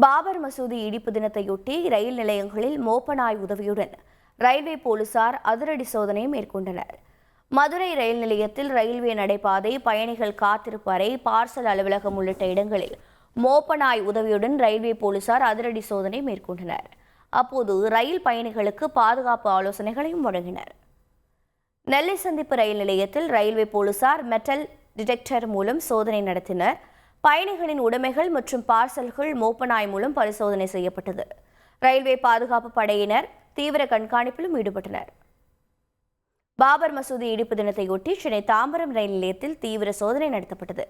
பாபர் மசூதி இடிப்பு தினத்தையொட்டி ரயில் நிலையங்களில் மோப்ப நாய் உதவியுடன் ரயில்வே போலீசார் அதிரடி சோதனை மேற்கொண்டனர். மதுரை ரயில் நிலையத்தில் ரயில்வே நடைபாதை, பயணிகள் காத்திருப்பு அறை, பார்சல் அலுவலகம் உள்ளிட்ட இடங்களில் மோப்ப நாய் உதவியுடன் ரயில்வே போலீசார் அதிரடி சோதனை மேற்கொண்டனர். அப்போது ரயில் பயணிகளுக்கு பாதுகாப்பு ஆலோசனைகளையும் வழங்கினர். நெல்லை சந்திப்பு ரயில் நிலையத்தில் ரயில்வே போலீசார் மெட்டல் டிடெக்டர் மூலம் சோதனை நடத்தினர். பயணிகளின் உடைமைகள் மற்றும் பார்சல்கள் மோப்ப நாய் மூலம் பரிசோதனை செய்யப்பட்டது. ரயில்வே பாதுகாப்பு படையினர் தீவிர கண்காணிப்பிலும் ஈடுபட்டனர். பாபர் மசூதி இடிப்பு தினத்தையொட்டி சென்னை தாம்பரம் ரயில் நிலையத்தில் தீவிர சோதனை நடத்தப்பட்டது.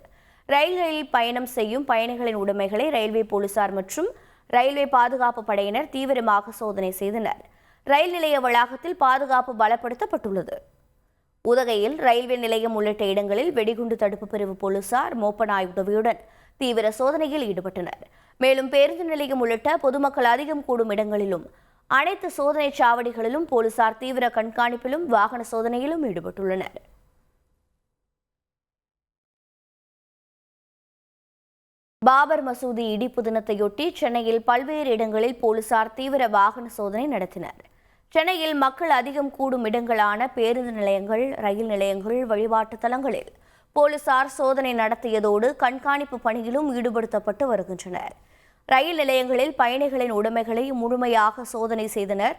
ரயில்களில் பயணம் செய்யும் பயணிகளின் உடைமைகளை ரயில்வே போலீசார் மற்றும் ரயில்வே பாதுகாப்பு படையினர் தீவிரமாக சோதனை செய்தனர். ரயில் நிலைய வளாகத்தில் பாதுகாப்பு பலப்படுத்தப்பட்டுள்ளது. உதகையில் ரயில்வே நிலையம் உள்ளிட்ட இடங்களில் வெடிகுண்டு தடுப்பு பிரிவு போலீசார் மோப்ப நாய் உதவியுடன் தீவிர சோதனையில் ஈடுபட்டனர். மேலும் பேருந்து நிலையம் உள்ளிட்ட பொதுமக்கள் அதிகம் கூடும் இடங்களிலும் அனைத்து சோதனை சாவடிகளிலும் போலீசார் தீவிர கண்காணிப்பிலும் வாகன சோதனையிலும் ஈடுபட்டுள்ளனர். பாபர் மசூதி இடிப்பு தினத்தையொட்டி சென்னையில் பல்வேறு இடங்களில் போலீசார் தீவிர வாகன சோதனை நடத்தினர். சென்னையில் மக்கள் அதிகம் கூடும் இடங்களான பேருந்து நிலையங்கள், ரயில் நிலையங்கள், வழிபாட்டு தலங்களில் போலீசார் சோதனை நடத்தியதோடு கண்காணிப்பு பணியிலும் ஈடுபடுத்தப்பட்டு வருகின்றனர். ரயில் நிலையங்களில் பயணிகளின் உடைமைகளை முழுமையாக சோதனை செய்தனர்.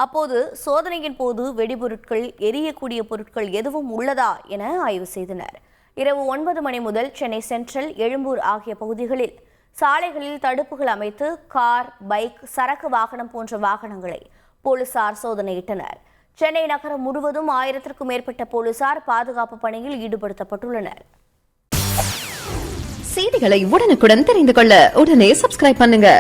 அப்போது சோதனையின் போது வெடிபொருட்கள், எரியக்கூடிய பொருட்கள் எதுவும் உள்ளதா என ஆய்வு செய்தனர். இரவு 9 மணி முதல் சென்னை சென்ட்ரல், எழும்பூர் ஆகிய பகுதிகளில் சாலைகளில் தடுப்புகள் அமைத்து கார், பைக், சரக்கு வாகனம் போன்ற வாகனங்களை போலீசார் சோதனையிட்டனர். சென்னை நகரம் முழுவதும் 1000க்கும் மேற்பட்ட போலீசார் பாதுகாப்பு பணியில் ஈடுபடுத்தப்பட்டுள்ளனர். செய்திகளை உடனுக்குடன் தெரிந்து கொள்ள உடனே சப்ஸ்கிரைப் பண்ணுங்க.